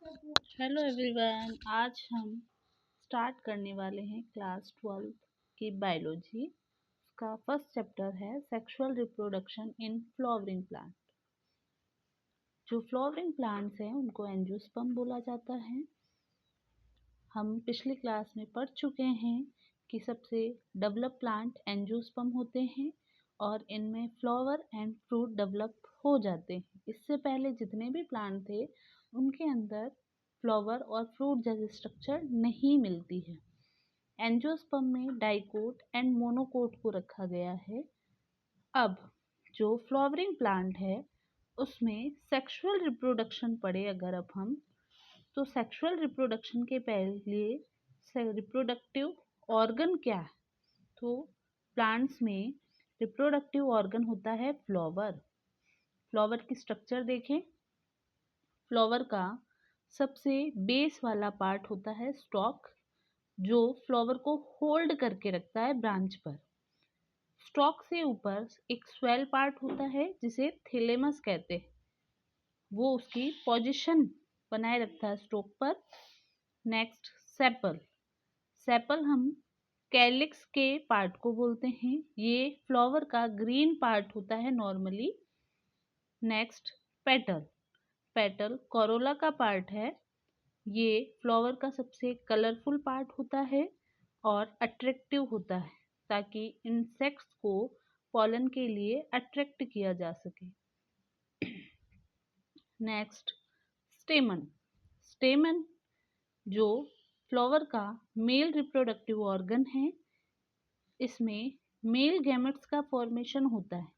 Hello everyone, आज हम start करने वाले हैं क्लास 12 की बायोलॉजी का फर्स्ट चैप्टर है sexual reproduction in flowering plant. जो फ्लावरिंग प्लांट्स हैं उनको एंजियोस्पर्म बोला जाता है। हम पिछली क्लास में पढ़ चुके हैं कि सबसे डेवलप प्लांट एंजियोस्पर्म होते हैं और इनमें फ्लावर एंड फ्रूट डेवलप हो जाते हैं। इससे पहले जितने भी प्लांट थे उनके अंदर फ्लावर और फ्रूट जैसे स्ट्रक्चर नहीं मिलती है। एंजियोस्पर्म में डाइकोट एंड मोनोकोट को रखा गया है। अब जो फ्लावरिंग प्लांट है उसमें सेक्सुअल रिप्रोडक्शन पढ़े अगर अब हम, तो सेक्सुअल रिप्रोडक्शन के पहले रिप्रोडक्टिव ऑर्गन क्या है? तो प्लांट्स में रिप्रोडक्टिव ऑर्गन होता है फ्लावर। फ्लावर की स्ट्रक्चर देखें। फ्लावर का सबसे बेस वाला पार्ट होता है स्टॉक, जो फ्लावर को होल्ड करके रखता है ब्रांच पर। स्टॉक से ऊपर एक स्वेल पार्ट होता है जिसे थैलेमस कहते हैं, वो उसकी पोजीशन बनाए रखता है स्टॉक पर। Next sepal. सेपल हम कैलिक्स के पार्ट को बोलते हैं, ये फ्लावर का ग्रीन पार्ट होता है normally. Next petal. Petal Corolla का पार्ट है, ये फ्लावर का सबसे कलरफुल पार्ट होता है और अट्रैक्टिव होता है ताकि इंसेक्ट्स को पॉलन के लिए अट्रैक्ट किया जा सके। नेक्स्ट स्टेमन। स्टेमन जो फ्लावर का मेल रिप्रोडक्टिव ऑर्गन है, इसमें मेल गैमेट्स का फॉर्मेशन होता है।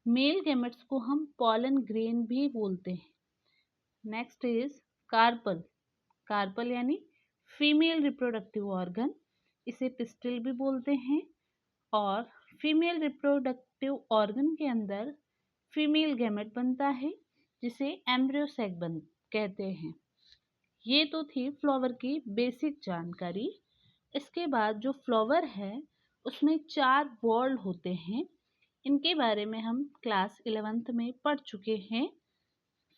मेल गैमेट्स को हम पॉलन ग्रेन भी बोलते हैं। Next is carpel. कार्पल यानी फीमेल रिप्रोडक्टिव ऑर्गन, इसे पिस्टिल भी बोलते हैं। और फीमेल रिप्रोडक्टिव ऑर्गन के अंदर फीमेल गैमेट बनता है जिसे एम्ब्रियो सैक कहते हैं। ये तो थी फ्लावर की बेसिक जानकारी। इसके बाद जो फ्लावर है उसमें 4 वॉल्ड होते हैं। इनके बारे में हम क्लास 11th में पढ़ चुके हैं।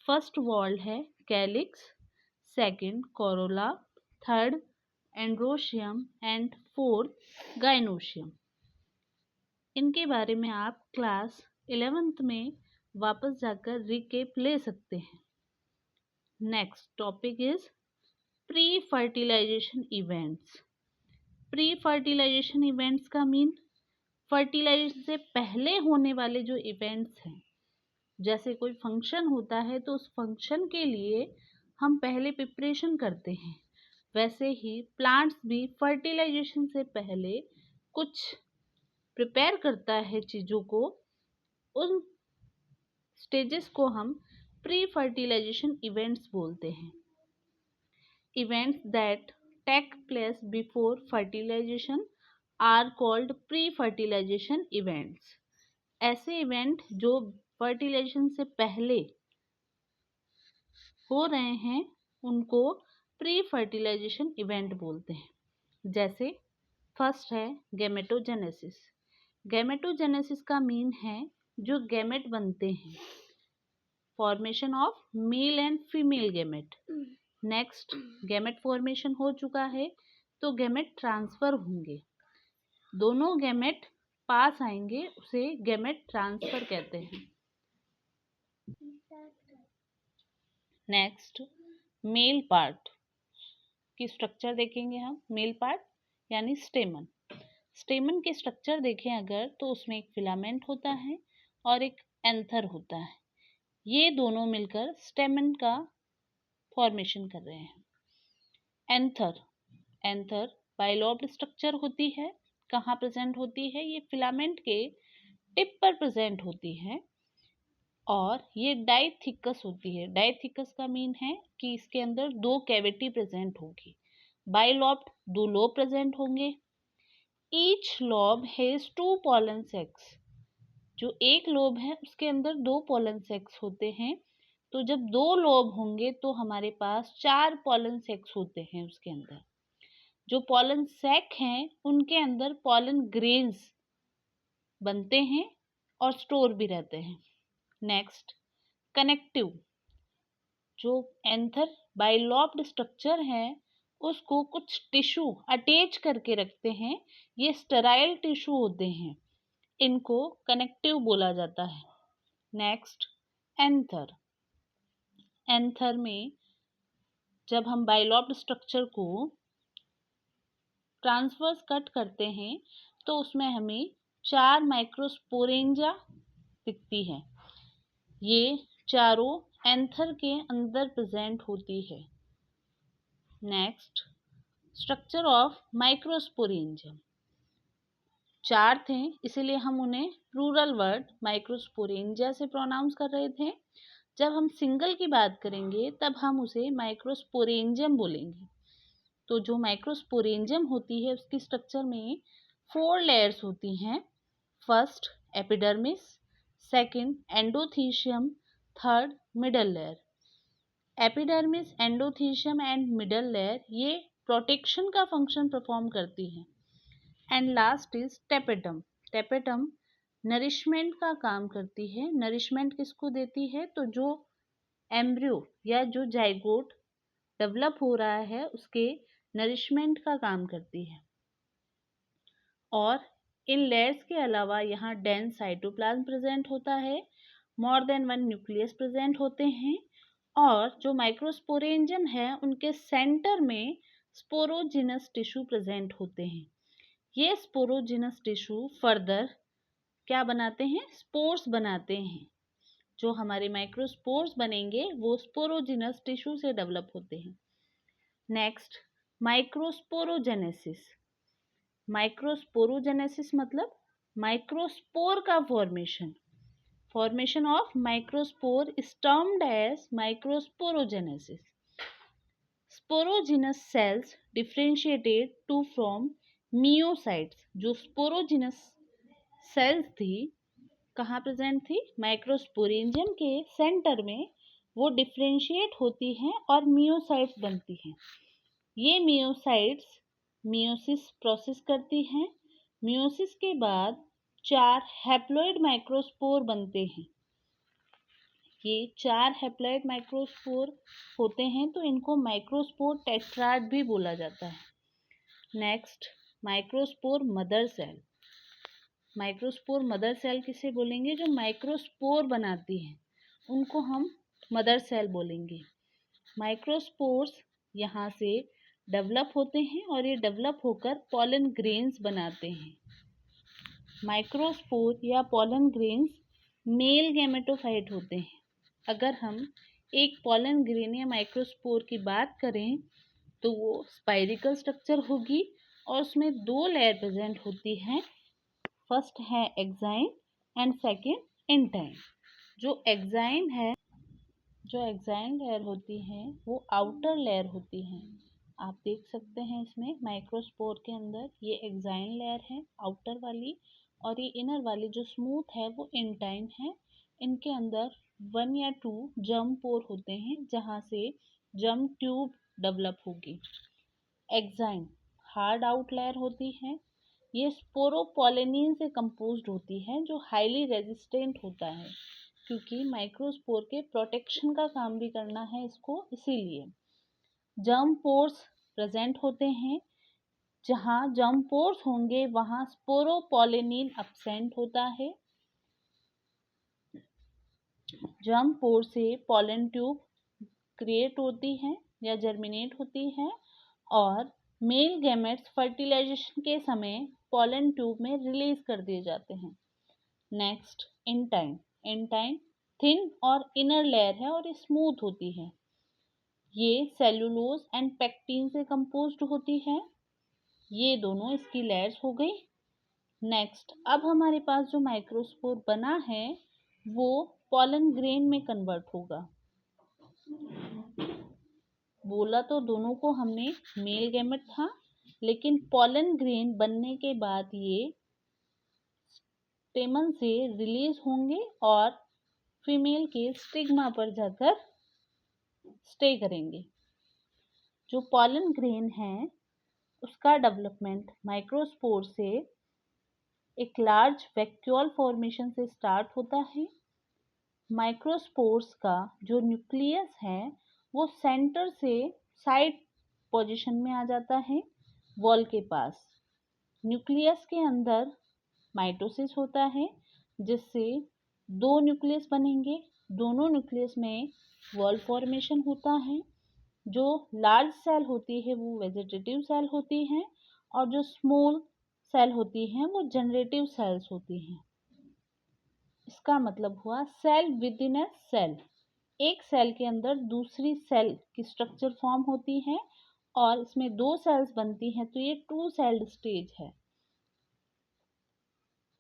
फर्स्ट वॉल्ड है calyx, second Corolla, third androecium and fourth gynoecium. इनके बारे में आप क्लास 11th में वापस जाकर रिकेप ले सकते हैं। Next topic is pre fertilization events. Pre fertilization events का मीन फर्टिलाइजेशन से पहले होने वाले जो इवेंट्स हैं। जैसे कोई फंक्शन होता है तो उस फंक्शन के लिए हम पहले प्रिपरेशन करते हैं, वैसे ही प्लांट्स भी फर्टिलाइजेशन से पहले कुछ प्रिपेयर करता है चीज़ों को। उन स्टेजेस को हम प्री फर्टिलाइजेशन इवेंट्स बोलते हैं। Events that take place before fertilization are called pre fertilization events. ऐसे इवेंट जो फर्टिलाइजेशन से पहले हो रहे हैं उनको प्री फर्टिलाइजेशन इवेंट बोलते हैं। जैसे फर्स्ट है गैमेटोजेनेसिस। गैमेटोजेनेसिस का मीन है जो गैमेट बनते हैं, formation of male and female gamete. Next gamete formation हो चुका है तो गैमेट ट्रांसफर होंगे, दोनों गैमेट पास आएंगे, उसे गैमेट ट्रांसफर कहते हैं। नेक्स्ट मेल पार्ट की स्ट्रक्चर देखेंगे हम। मेल पार्ट यानी स्टेमन। स्टेमन की स्ट्रक्चर देखें अगर तो उसमें एक फिलामेंट होता है और एक एंथर होता है, ये दोनों मिलकर स्टेमन का फॉर्मेशन कर रहे हैं। एंथर। एंथर बाइलॉब्ड स्ट्रक्चर होती है। कहाँ प्रेजेंट होती है? ये फिलामेंट के टिप पर प्रेजेंट होती है और ये डाइथिकस होती है। डाइथिकस का मीन है कि इसके अंदर 2 कैविटी प्रेजेंट होगी। बाइलॉब्ड 2 लोब प्रेजेंट होंगे। Each lobe has 2 pollen sex. जो एक लोब है उसके अंदर 2 पॉलन सेक्स होते हैं, तो जब 2 लोब होंगे तो हमारे पास 4 पॉलन सेक्स होते हैं उसके अंदर। जो पॉलन सैक हैं उनके अंदर पॉलन ग्रेन्स बनते हैं और स्टोर भी रहते हैं। Next connective. जो एंथर बाइलॉब्ड स्ट्रक्चर है उसको कुछ टिश्यू अटैच करके रखते हैं। ये स्टेराइल टिश्यू होते हैं, इनको कनेक्टिव बोला जाता है। Next, anther. एंथर में जब हम बाइलॉब्ड स्ट्रक्चर को ट्रांसवर्स कट करते हैं तो उसमें हमें 4 माइक्रोस्पोरेंजा दिखती है। ये चारों एंथर के अंदर प्रेजेंट होती है। Next, structure of microsporangium. 4 थे, इसीलिए हम उन्हें प्लूरल वर्ड माइक्रोस्पोरेंजिया से प्रोनाउंस कर रहे थे। जब हम सिंगल की बात करेंगे तब हम उसे माइक्रोस्पोरेंजियम बोलेंगे। तो जो माइक्रोस्पोरेंजियम होती है उसकी स्ट्रक्चर में 4 लेयर्स होती हैं। First epidermis, second endothecium, third middle layer. Epidermis, endothecium and middle layer ये प्रोटेक्शन का फंक्शन परफॉर्म करती है। And last is tapetum. Tapetum nourishment का काम करती है। नरिशमेंट किसको देती है? तो जो एम्ब्रियो या जो जाइगोट डेवलप हो रहा है उसके नरिशमेंट का काम करती है। और इन लेयर्स के अलावा यहाँ डेंस साइटोप्लाज्म प्रेजेंट होता है, मोर देन 1 न्यूक्लियस प्रेजेंट होते हैं, और जो माइक्रोस्पोरेंजियम है उनके सेंटर में स्पोरोजिनस टिश्यू प्रेजेंट होते हैं। ये स्पोरोजिनस टिश्यू फर्दर क्या बनाते हैं? स्पोर्स बनाते हैं। जो हमारे माइक्रोस्पोर्स बनेंगे वो स्पोरोजिनस टिश्यू से डेवलप होते हैं। Next, microsporogenesis. माइक्रोस्पोरोजेनेसिस मतलब माइक्रोस्पोर का formation of microspore is termed as microsporogenesis. Sporogenous cells differentiated to from meiocytes. जो स्पोरोजिनस सेल्स थी कहाँ प्रेजेंट थी? माइक्रोस्पोरेंजियम के सेंटर में वो डिफरेंशिएट होती हैं और मियोसाइट्स बनती हैं। ये मियोसाइट्स मियोसिस प्रोसेस करती हैं। मियोसिस के बाद 4 हैप्लॉइड माइक्रोस्पोर बनते हैं। ये 4 हैप्लॉइड माइक्रोस्पोर होते हैं तो इनको माइक्रोस्पोर टेट्राड भी बोला जाता है। Next, microspore mother cell. Microspore mother cell किसे बोलेंगे? जो माइक्रोस्पोर बनाती हैं उनको हम मदर सेल बोलेंगे। माइक्रोस्पोर्स यहाँ से डेवलप होते हैं और ये डेवलप होकर पॉलन ग्रेन्स बनाते हैं। माइक्रोस्पोर या पॉलन ग्रेन्स मेल गैमेटोफाइट होते हैं। अगर हम एक पॉलन ग्रेन या माइक्रोस्पोर की बात करें तो वो स्पाइरिकल स्ट्रक्चर होगी और उसमें 2 लेयर प्रेजेंट होती हैं। फर्स्ट है एक्साइन एंड सेकेंड इंटाइन। जो एक्साइन लेयर होती है वो आउटर लेयर होती है। आप देख सकते हैं इसमें माइक्रोस्पोर के अंदर ये एक्साइन लेयर है आउटर वाली, और ये इनर वाली जो स्मूथ है वो इंटाइन है। इनके अंदर 1 या 2 जर्म पोर होते हैं जहाँ से जर्म ट्यूब डेवलप होगी। एक्साइन हार्ड आउट लेयर होती है। ये स्पोरोपोलेनिन से कंपोज्ड होती है जो हाईली रेजिस्टेंट होता है, क्योंकि माइक्रोस्पोर के प्रोटेक्शन का काम भी करना है इसको, इसीलिए। जर्म पोर्स प्रेजेंट होते हैं। जहाँ जर्म पोर्स होंगे वहाँ स्पोरोपोलेनिन एब्सेंट होता है। जर्म पोर से पॉलन ट्यूब क्रिएट होती है या जर्मिनेट होती है, और मेल गैमेट्स फर्टिलाइजेशन के समय पॉलन ट्यूब में रिलीज कर दिए जाते हैं। Next, intine. इंटाइन थिन और इनर लेयर है और ये स्मूथ होती है। ये सेल्यूलोज एंड पेक्टिन से कंपोज्ड होती है। ये दोनों इसकी लेयर्स हो गई। नेक्स्ट, अब हमारे पास जो माइक्रोस्पोर बना है वो पॉलन ग्रेन में कन्वर्ट होगा। बोला तो दोनों को हमने मेल गैमेट था, लेकिन पॉलन ग्रेन बनने के बाद ये स्टेमन से रिलीज होंगे और फीमेल के स्टिग्मा पर जाकर स्टे करेंगे। जो पॉलन ग्रेन है उसका डेवलपमेंट माइक्रोस्पोर से एक लार्ज वैक्यूल फॉर्मेशन से स्टार्ट होता है। माइक्रोस्पोर्स का जो न्यूक्लियस है वो सेंटर से साइड पोजीशन में आ जाता है वॉल के पास। न्यूक्लियस के अंदर माइटोसिस होता है जिससे दो न्यूक्लियस बनेंगे। दोनों न्यूक्लियस में वॉल फॉर्मेशन होता है। जो लार्ज सेल होती है वो वेजिटेटिव सेल होती हैं और जो स्मॉल सेल होती हैं वो जनरेटिव सेल्स होती हैं। इसका मतलब हुआ cell within a cell. एक सेल के अंदर दूसरी सेल की स्ट्रक्चर फॉर्म होती है और इसमें दो सेल्स बनती हैं तो ये टू सेल्ड स्टेज है।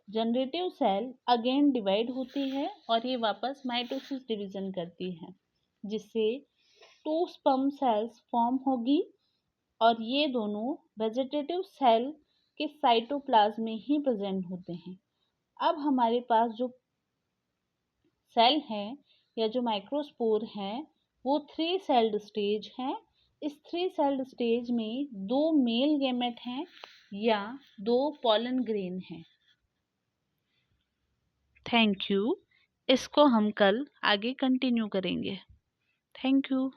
जनरेटिव सेल अगेन डिवाइड होती है और ये वापस माइटोसिस डिवीजन करती है जिससे टू स्पर्म सेल्स फॉर्म होगी और ये दोनों वेजिटेटिव सेल के साइटोप्लाज्म में ही प्रेजेंट होते हैं। अब हमारे पास जो सेल है या जो माइक्रोस्पोर है वो थ्री सेल्ड स्टेज है। इस थ्री सेल्ड स्टेज में दो मेल गैमेट हैं या दो पॉलन ग्रेन हैं। Thank you. इसको हम कल आगे कंटिन्यू करेंगे। Thank you.